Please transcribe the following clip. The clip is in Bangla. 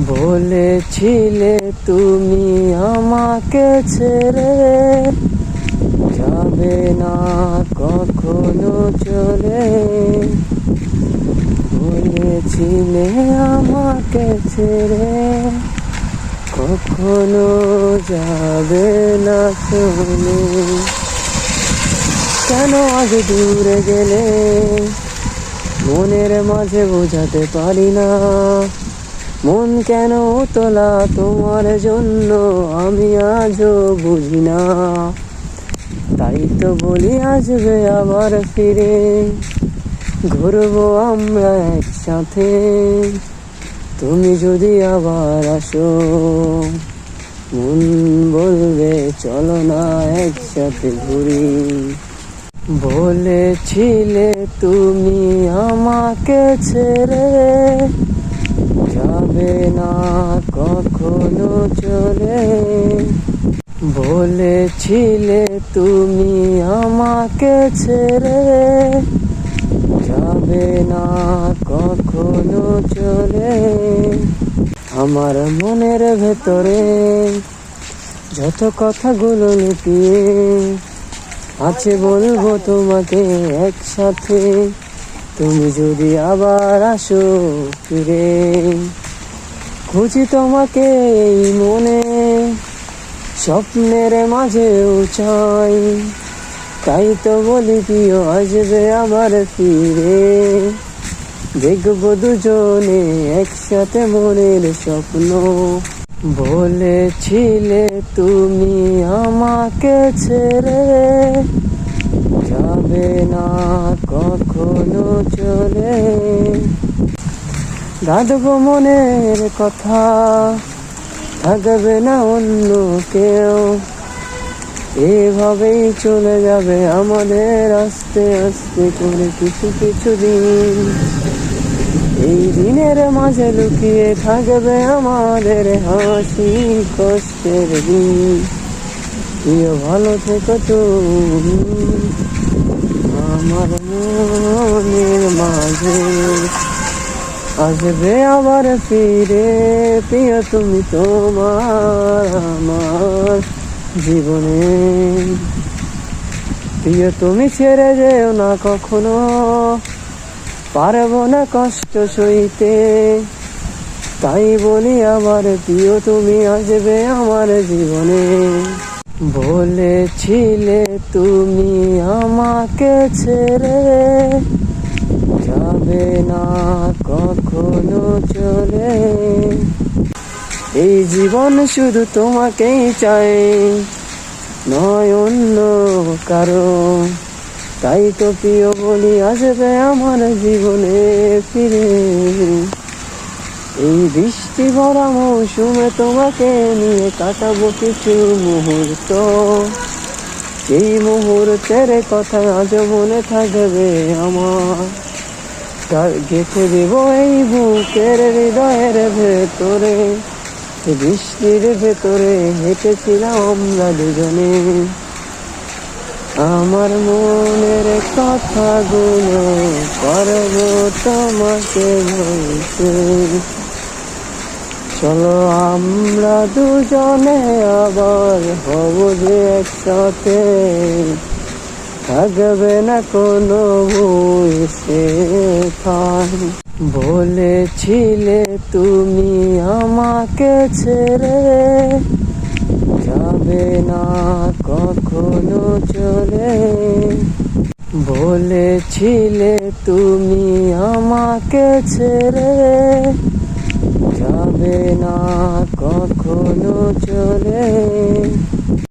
বলেছিলে তুমি আমাকে ছেড়ে যাবে না কখনো চলে, বলেছিলে আমাকে ছেড়ে কখনো যাবে না চলে। কেন আজ দূরে গেলে মনের মাঝে বোঝাতে পারি না, মন কেন তোলা তোমার জন্য আমি আজও বুঝি না। তাই তো বলি আসবে আবার ফিরে, ঘুরবো আমরা একসাথে, তুমি যদি আবার আসো মন বলবে চলো না একসাথে ঘুরি। বলেছিলে তুমি আমাকে ছেড়ে যাবে না কখনো চলে, বলেছিলে তুমি আমাকে ছেড়ে যাবে না কখনো চলে। আমার মনের ভেতরে যত কথাগুলো লুকিয়ে আছে বলবো তোমাকে একসাথে, তুমি যদি আবার আসো ফিরে। খুঁজি তোমাকে এই মনে স্বপ্নের মাঝেও চাই, তাই তো বলি প্রিয় আসবে আবার ফিরে, দেখবো দুজনে একসাথে মনের স্বপ্ন। বলেছিলে তুমি আমাকে ছেড়ে যাবে না কখনো চলে, রাখবো মনের কথা থাকবে না অন্য কেউ, এভাবেই চলে যাবে আমাদের আস্তে আস্তে করে কিছু কিছু দিন। এই দিনের মাঝে লুকিয়ে থাকবে আমাদের হাসি কষ্টের দিন। প্রিয় ভালো থেকো তুমি আমার মনের মাঝে, আসবে আবার ফিরে প্রিয় তুমি তোমার আমার জীবনে। প্রিয় তুমি ছেড়ে যেও না কখনো, পারবো না কষ্ট সইতে, তাই বলি আবার প্রিয় তুমি আসবে আমার জীবনে। বলেছিলে তুমি আমাকে ছেড়ে যাবে না কখনো চলে, এই জীবন শুধু তোমাকেই চাই নয় অন্য কারো, তাই তো প্রিয় বলি আসবে আমার জীবনে ফিরে। এই বৃষ্টি ভরা মৌসুমে তোমাকে নিয়ে কাটাবো কিছু মুহূর্ত, এই মুহূর্তের কথা আজ মনে থাকবে আমার, গেঁথে দেব এই বুকের হৃদয়ের ভেতরে, বৃষ্টির ভেতরে হেঁটেছিলাম আমরা দুজনে, আমার মনের কথাগুলো পারবো তোমাকে বলতে। চলো আমরা দুজনে আবার হব যে একসাথে, থাকবে না কোনো ভুল সেখানে। বলেছিলে তুমি আমাকে ছেড়ে যাবে না কখনো চলে, বলেছিলে তুমি আমাকে ছেড়ে